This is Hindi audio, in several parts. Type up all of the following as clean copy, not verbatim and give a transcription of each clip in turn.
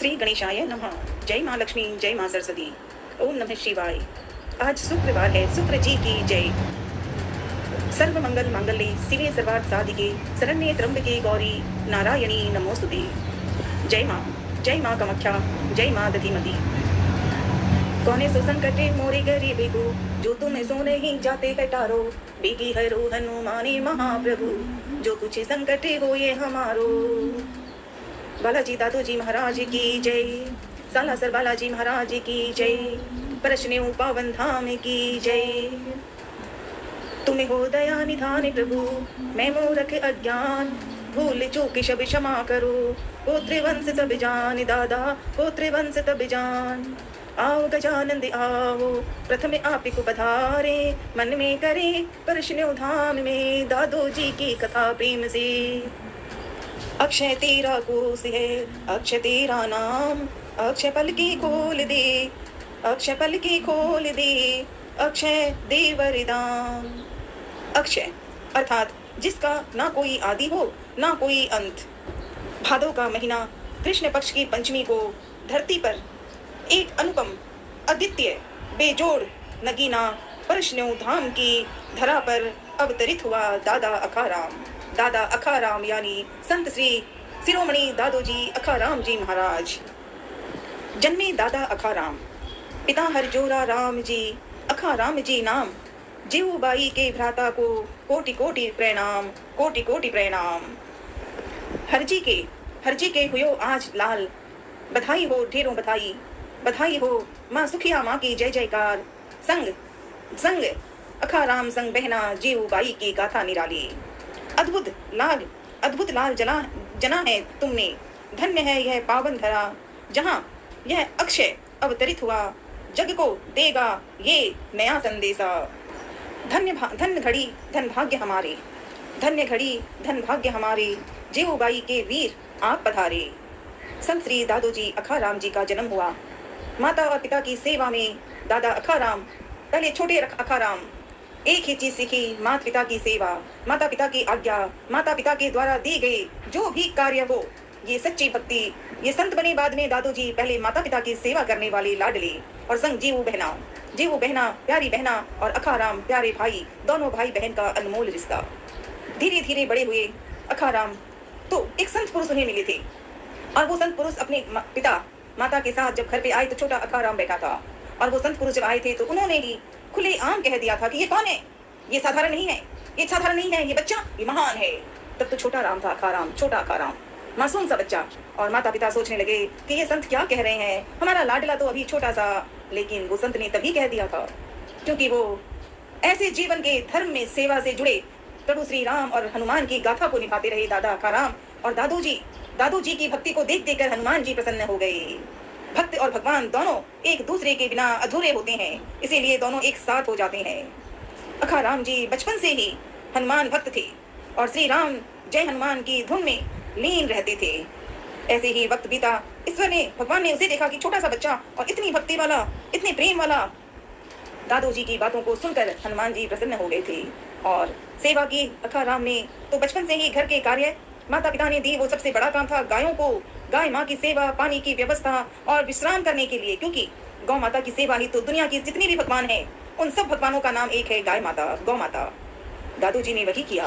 श्री गणेशाय नमः। जय माँ लक्ष्मी, जय माँ सरस्वती। ओम नमः शिवाय। आज शुक्रवार है, शुक्र जी की जय। सर्व मंगल मांगल्ये शिवे सर्वार्थ साधिके शरण्ये त्र्यंबके गौरी नारायणी नमोस्तुते। जय माँ कामाख्या, जय माँ दधिमती। कौने सो संकटे मोरे गरीबे को, जो तुम सो नहीं जाते कटारो। बेगी हरो हनुमाने महाप्रभु, जो कुछ संकटे हो ये हमारो। बालाजी दादू जी महाराज की जय। सालासर बालाजी महाराज की जय। प्रश्न पावन धाम की जय। तुम्हें हो दया निधान प्रभु, मैं मूर्ख अज्ञान, भूल चूक शब क्षमा करो। पोत्र वंश सब जान दादा, पोत्र वंश तब जान। आओ गजानंद आओ, प्रथम आप को बधारे। मन में करे प्रश्न धाम में, दादू जी की कथा प्रेम से। अक्षय तेरा कोश है, अक्षय तेरा नाम, अक्षय पल की खोल दे, अक्षय पल की खोल दे, अक्षय दे वरदान। अक्षय अर्थात जिसका ना कोई आदि हो ना कोई अंत। भादव का महीना कृष्ण पक्ष की पंचमी को धरती पर एक अनुपम अद्वितीय बेजोड़ नगीना परशुराम धाम की धरा पर अवतरित हुआ दादा अखाराम। दादा अखाराम यानी संत श्री शिरोमणि दादोजी अखाराम जी महाराज। जन्मे दादा अखाराम, पिता हरजोरा राम जी, अखाराम जी नाम। जीवूबाई के भ्राता को कोटि कोटि प्रणाम, कोटि कोटि प्रणाम। हरजी के हुयो आज लाल, बधाई हो ढेरों बधाई, बधाई हो माँ सुखिया माँ की जय जयकार। संग संग अखाराम संग बहना जीवूबाई की गाथा निराली। अद्भुत लाल जना है तुमने, धन्य है यह पावन धरा, जहाँ यह अक्षय अवतरित हुआ, जग को देगा ये नया संदेशा। धन्य घड़ी धन भाग्य हमारे, धन्य घड़ी धन भाग्य हमारे, जीवूबाई के वीर आप पधारे। संत श्री दादोजी अखाराम जी का जन्म हुआ। माता और पिता की सेवा में दादा अखाराम, पहले छोटे अखाराम, एक ही चीज सीखी, माता पिता की सेवा, माता पिता की आज्ञा, माता पिता के द्वारा दी गई जो भी कार्य हो, ये सच्ची भक्ति। ये संत बने बाद में दादोजी, पहले माता पिता की सेवा करने वाले लाडले, और संग जीवू बहना प्यारी बहना, और अखाराम प्यारे भाई, दोनों भाई बहन का अनमोल रिश्ता। धीरे धीरे बड़े हुए अखाराम तो एक संत पुरुष उन्हें मिले थे, और वो संत पुरुष अपने पिता माता के साथ जब घर पे आए तो छोटा अखाराम बैठा था, और वो संत पुरुष जब आए थे तो उन्होंने ही खुले आम कह दिया था कि ये कौन है, ये साधारण नहीं है, ये साधारण नहीं है, ये बच्चा ये महान है। तब तो छोटा राम था अखाराम, छोटा अखाराम, मासूम सा बच्चा। और माता पिता सोचने लगे कि ये संत क्या कह रहे हैं, हमारा लाडला तो अभी छोटा सा। लेकिन वो संत ने तभी कह दिया था क्योंकि वो ऐसे जीवन के धर्म में सेवा से जुड़े प्रभु श्री राम और हनुमान की गाथा को निभाते रहे दादा अखाराम। और दादू जी की भक्ति को देख कर हनुमान जी प्रसन्न हो गए। भक्त और भगवान दोनों एक दूसरे के बिना अधूरे होते हैं, इसीलिए दोनों एक साथ हो जाते हैं। अखाराम जी बचपन से ही हनुमान भक्त थे और श्री राम जय हनुमान की धुन में लीन रहते थे। ऐसे ही वक्त बीता, भगवान ने उसे देखा कि छोटा सा बच्चा और इतनी भक्ति वाला, इतने प्रेम वाला। दादू जी की बातों को सुनकर हनुमान जी प्रसन्न हो गए थे और सेवा की अखाराम ने। तो बचपन से ही घर के कार्य माता पिता ने दी, वो सबसे बड़ा काम था गायों को, गाय माँ की सेवा, पानी की व्यवस्था और विश्राम करने के लिए, क्योंकि गौ माता की सेवा ही तो दुनिया की जितनी भी भगवान है उन सब भगवानों का नाम एक है, गाय माता, गौ माता। दादू जी ने वही किया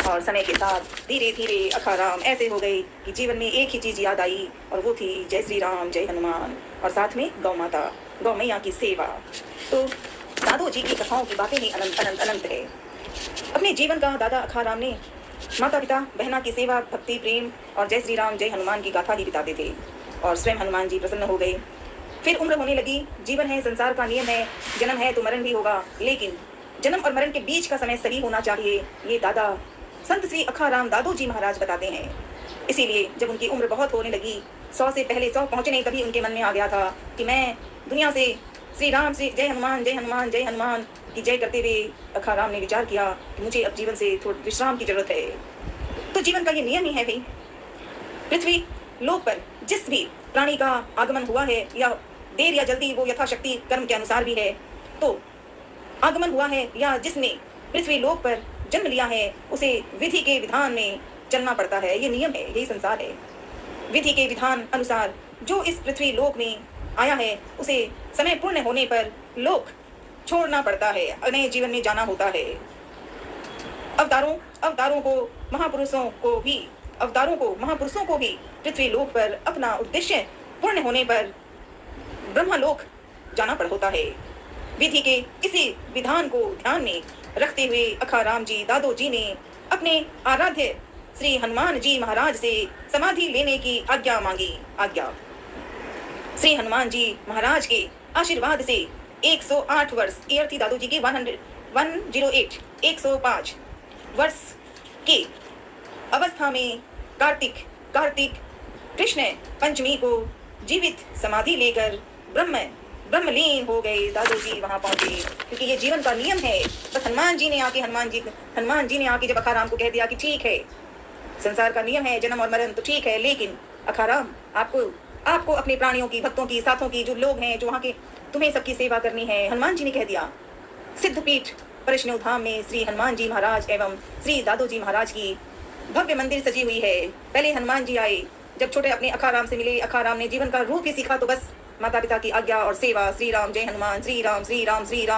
और समय के साथ धीरे धीरे अखाराम ऐसे हो गए कि जीवन में एक ही चीज याद आई, और वो थी जय श्री राम जय हनुमान, और साथ में गौ माता, गौ मैया की सेवा। तो दादू जी की कथाओं की बातें ही अनंत अनंत अनंत है। अपने जीवन का दादा अखाराम ने माता पिता बहना की सेवा, भक्ति, प्रेम और जय श्री राम जय हनुमान की गाथा ही बिताते थे, और स्वयं हनुमान जी प्रसन्न हो गए। फिर उम्र होने लगी, जीवन है, संसार का नियम है, जन्म है तो मरण भी होगा, लेकिन जन्म और मरण के बीच का समय सही होना चाहिए, ये दादा संत श्री अखाराम दादू जी महाराज बताते हैं। इसीलिए जब उनकी उम्र बहुत होने लगी, 100 से पहले 100 पहुंचने, तभी उनके मन में आ गया था कि मैं दुनिया से श्री राम से जय हनुमान जय हनुमान जय हनुमान की जय करते हुए अखाराम ने विचार किया कि मुझे अब जीवन से थोड़ा विश्राम की जरूरत है। तो जीवन का ये नियम ही है भाई, पृथ्वी लोक पर जिस भी प्राणी का आगमन हुआ है, या देर या जल्दी, वो यथाशक्ति कर्म के अनुसार भी है, तो आगमन हुआ है या जिसने पृथ्वी लोक पर जन्म लिया है, उसे विधि के विधान में चलना पड़ता है। ये नियम है, यही संसार है। विधि के विधान अनुसार जो इस पृथ्वी लोक में आया है उसे समय पूर्ण होने पर लोक छोड़ना पड़ता है, नए जीवन में जाना होता है। अवतारों को महापुरुषों को भी पृथ्वी लोक पर अपना उद्देश्य पूर्ण होने पर ब्रह्मलोक जाना पड़ होता है। विधि के इसी विधान को ध्यान में रखते हुए अखाराम जी दादो जी ने अपने आराध्य श्री हनुमान जी महाराज से समाधि लेने की आज्ञा मांगी। श्री हनुमान जी महाराज के आशीर्वाद से 108 वर्ष, ईयर थी दादू जी की 105 वर्ष की अवस्था में कार्तिक कृष्ण पंचमी को जीवित समाधि लेकर ब्रह्मलीन हो गए। दादू जी वहां पहुंचे, क्योंकि ये जीवन का नियम है। बस हनुमान जी ने आके जब अखाराम को कह दिया कि ठीक है, संसार का नियम है जन्म और मरण, तो ठीक है, लेकिन अखाराम आपको अपने प्राणियों की, भक्तों की, साथों की, जो लोग हैं जो वहाँ के, तुम्हें सबकी सेवा करनी है। हनुमान जी ने कह दिया। सिद्धपीठ परशुराम धाम में श्री हनुमान जी महाराज एवं श्री दादो जी महाराज की भव्य मंदिर सजी हुई है। पहले हनुमान जी आए, जब छोटे अपने अखाराम से मिले, अखाराम ने जीवन का रूप ही सीखा, तो बस माता पिता की आज्ञा और सेवा, श्री राम जय हनुमान, श्री राम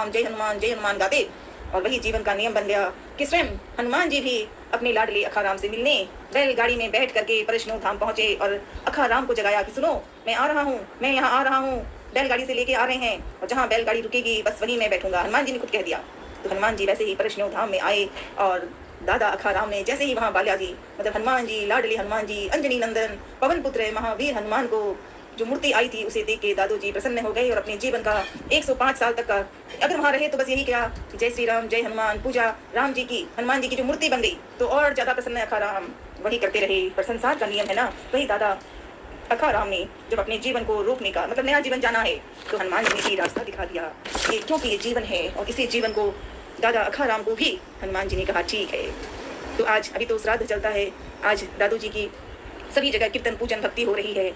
जय हनुमान गाते, और वही जीवन का नियम बन गया कि स्वयं हनुमान जी भी अपने लाडले अखाराम से मिलने बैलगाड़ी में बैठ करके परशुराम धाम पहुंचे और अखाराम को जगाया कि सुनो, मैं यहाँ आ रहा हूँ, बैलगाड़ी से लेके आ रहे हैं, और जहाँ बैलगाड़ी रुकेगी बस वहीं मैं बैठूंगा। हनुमान जी ने खुद कह दिया। तो हनुमान जी वैसे ही परशुराम धाम में आए, और दादा अखाराम ने जैसे ही वहाँ बाल्या जी, मतलब हनुमान जी, लाडले हनुमान जी, अंजनी नंदन, पवन पुत्र महावीर हनुमान को जो मूर्ति आई थी उसे देख के दादू जी प्रसन्न हो गए, और अपने जीवन का 105 साल तक का अगर वहाँ रहे तो बस यही क्या, जय श्री राम जय हनुमान, पूजा राम जी की, हनुमान जी की जो मूर्ति बन गई तो और ज्यादा प्रसन्न अखाराम वही करते रहे। पर संसार का नियम है ना, वही दादा अखाराम ने जब अपने जीवन को रोकने का मतलब नया जीवन जाना है, तो हनुमान जी ने ही रास्ता दिखा दिया कि क्योंकि ये जीवन है, और इसी जीवन को दादा अखाराम को भी हनुमान जी ने कहा ठीक है। तो आज अभी तो श्राद्ध चलता है, आज दादू जी की सभी जगह कीर्तन पूजन भक्ति हो रही है,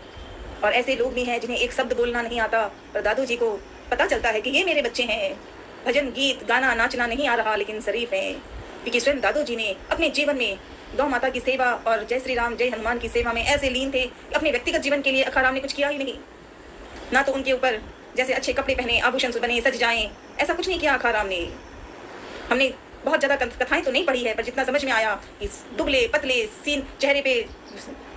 और ऐसे लोग भी हैं जिन्हें एक शब्द बोलना नहीं आता, पर दादू जी को पता चलता है कि ये मेरे बच्चे हैं, भजन गीत गाना नाचना नहीं आ रहा लेकिन शरीफ हैं, क्योंकि स्वयं दादू जी ने अपने जीवन में गौ माता की सेवा और जय श्री राम जय हनुमान की सेवा में ऐसे लीन थे, अपने व्यक्तिगत जीवन के लिए अखाराम ने कुछ किया ही नहीं। ना तो उनके ऊपर जैसे अच्छे कपड़े पहने, आभूषण बने, सज जाएं, ऐसा कुछ नहीं किया अखाराम ने। हमने बहुत ज्यादा कथाएं तो नहीं पढ़ी है, पर जितना समझ में आया कि दुबले पतले सीन, चेहरे पे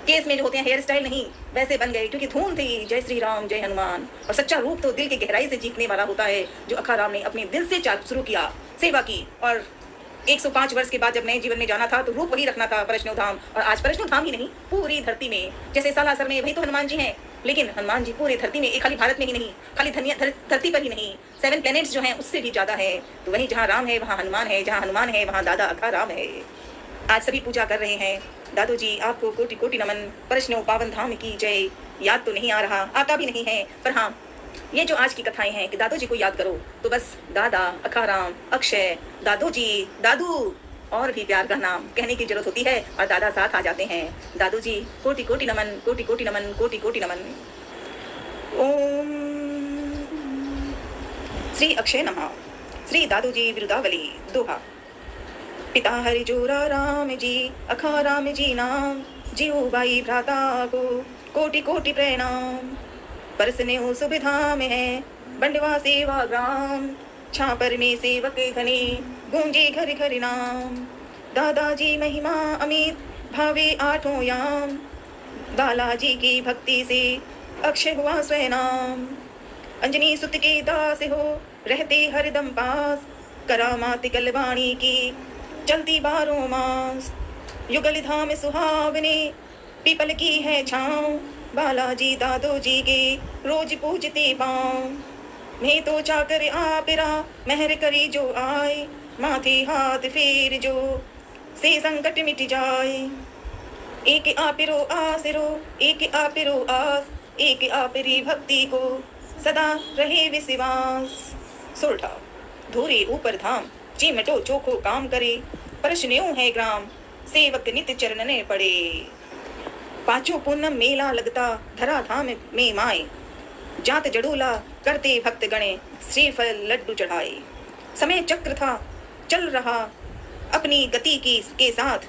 केस में जो होते हैं हेयर स्टाइल नहीं वैसे बन गए, क्योंकि धूम थी जय श्री राम जय हनुमान। और सच्चा रूप तो दिल की गहराई से जीतने वाला होता है, जो अखाराम ने अपने दिल से शुरू किया, सेवा की, और 105 वर्ष के बाद जब नए जीवन में जाना था तो रूप वही रखना था परशुराम धाम। और आज परशुराम धाम ही नहीं, पूरी धरती में, जैसे सालासर में वही तो हनुमान जी हैं, लेकिन हनुमान जी पूरी धरती में, एक खाली भारत में ही नहीं, खाली धरती पर ही नहीं, 7 प्लैनेट्स जो हैं उससे भी ज्यादा है। तो वही जहाँ राम है वहाँ हनुमान है, जहाँ हनुमान है वहाँ दादा अखाराम है। आज सभी पूजा कर रहे हैं। दादू जी आपको कोटि कोटि नमन, परशुराम पावन धाम की जय। याद तो नहीं आ रहा, आता भी नहीं है, पर हाँ ये जो आज की कथाएं हैं कि दादू जी को याद करो, तो बस दादा अखाराम अक्षय दादू जी, दादू और भी प्यार का नाम कहने की जरूरत होती है, और दादा साथ आ जाते हैं। दादू जी कोटि कोटि नमन, कोटि कोटि नमन, कोटि कोटि नमन। ओम श्री अक्षय नमः। श्री दादू जी बिरुदावली दोहा। पिता हरि जोरा राम जी, अखाराम जी नाम, जीव बाई भ्राता को कोटि कोटि प्रणाम। परसने सुविधा में है बंडवा सेवा ग्राम, छापर में सेवक घने गूंजे घर घर नाम। दादाजी महिमा अमित भावे आठों याम, बालाजी की भक्ति से अक्षय हुआ स्वयं। अंजनी सुत के दास हो रहते हरदम पास, करामात कलवाणी की चलती 12 मास। युगल धाम सुहावने पीपल की है छाँव, बालाजी दादो जी के रोज पूजते पाँव। मैं तो चाकर आपिरा मेहर करी जो आए, माथे हाथ फेर जो से संकट मिट जाए। एक आपिरो आसिरो, एक आपिरो आस, एक आपिरी भक्ति को सदा रहे विश्वास। सोल्ठा धोरे ऊपर धाम, चिमटो चोखो काम करे, परशुराम है ग्राम, सेवक नित्य चरणने पड़े। पांचों पूनम मेला लगता धरा धाम में माए, जात जड़ूला करते भक्त गणे, श्रीफल लड्डू चढ़ाए। समय चक्र था चल रहा अपनी गति के साथ,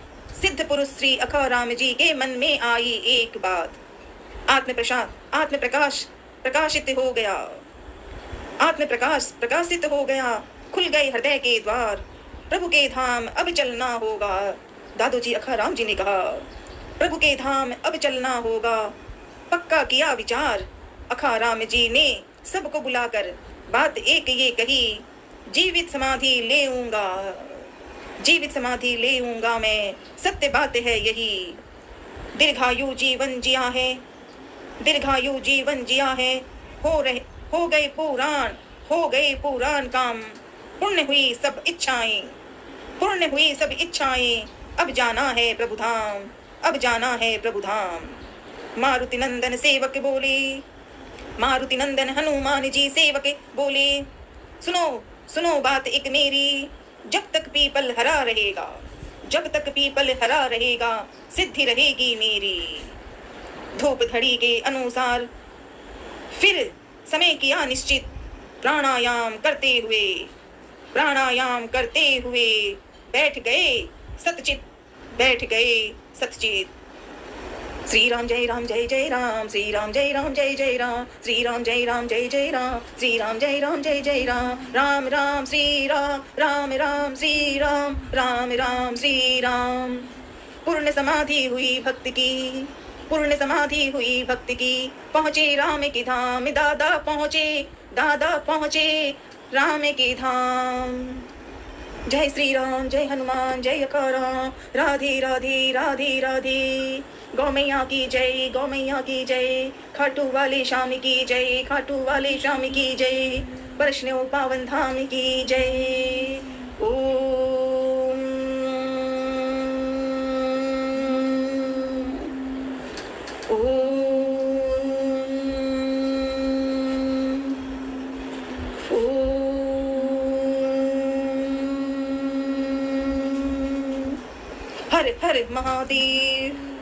सिद्ध पुरुष श्री अखाराम जी के मन में आई एक बात। आत्म प्रकाश प्रकाशित हो गया, आत्म प्रकाश प्रकाशित हो गया, खुल गए हृदय के द्वार, प्रभु के धाम अब चलना होगा। दादू जी अखाराम जी ने कहा, प्रभु के धाम अब चलना होगा, पक्का किया विचार। अखाराम जी ने सबको बुलाकर बात एक ये कही, जीवित समाधि लेऊंगा, जीवित समाधि लेऊंगा मैं, सत्य बात है यही। दीर्घायु जीवन जिया है, दीर्घायु जीवन जिया है, हो गए पुराण, हो गए पुराण काम, पूर्ण हुई सब इच्छाएं, पूर्ण हुई सब इच्छाएं, अब जाना है प्रभु धाम, अब जाना है प्रभु धाम। मारुति नंदन सेवक बोले, मारुति नंदन हनुमान जी सेवक बोले, सुनो सुनो बात एक मेरी, जब तक पीपल हरा रहेगा, जब तक पीपल हरा रहेगा, सिद्धि रहेगी मेरी। धूप घड़ी के अनुसार फिर समय किया निश्चित, प्राणायाम करते हुए, प्राणायाम करते हुए बैठ गए सतचित, बैठ गए सतचित। श्री राम जय राम जय जय राम, श्री राम जय राम जय जय राम, श्री राम जय राम जय जय राम, श्री राम जय राम जय जय राम, राम राम श्री राम, राम राम श्री राम, राम राम श्री राम। पूर्ण समाधि हुई भक्त की, पूर्ण समाधि हुई भक्त की, पहुँचे राम के धाम, दादा पहुँचे, दादा पहुँचे राम के धाम। जय श्री राम, जय हनुमान, जय अकाराम, राधे राधे राधे राधे। गौ मैया की जय, गौ मैया की जय, खाटू वाले श्याम की जय, खाटू वाले श्याम की जय, वैष्णव पावन धाम की जय। ओम हर हर महादेव।